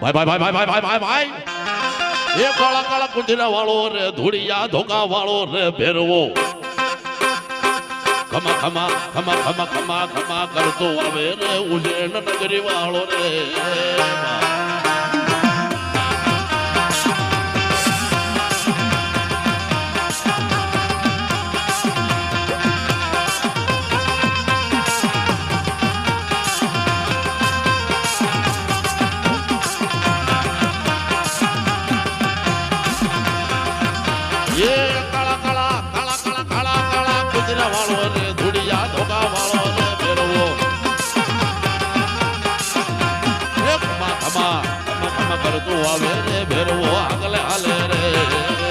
ભાઈ ભાઈ ભાઈ ભાઈ ભાઈ ભાઈ ભાઈ એ કાળા કાળા કુંજરા વાળો રે ધૂળિયા ધોકા વાળો રે ભેરવો ખમા ખમા ખમા ખમા ખમા ખમા કરતો આવે રે ઉજેણ નગરી વાળો રે કરતો આવે રે ભેરવો આગલે હાલે રે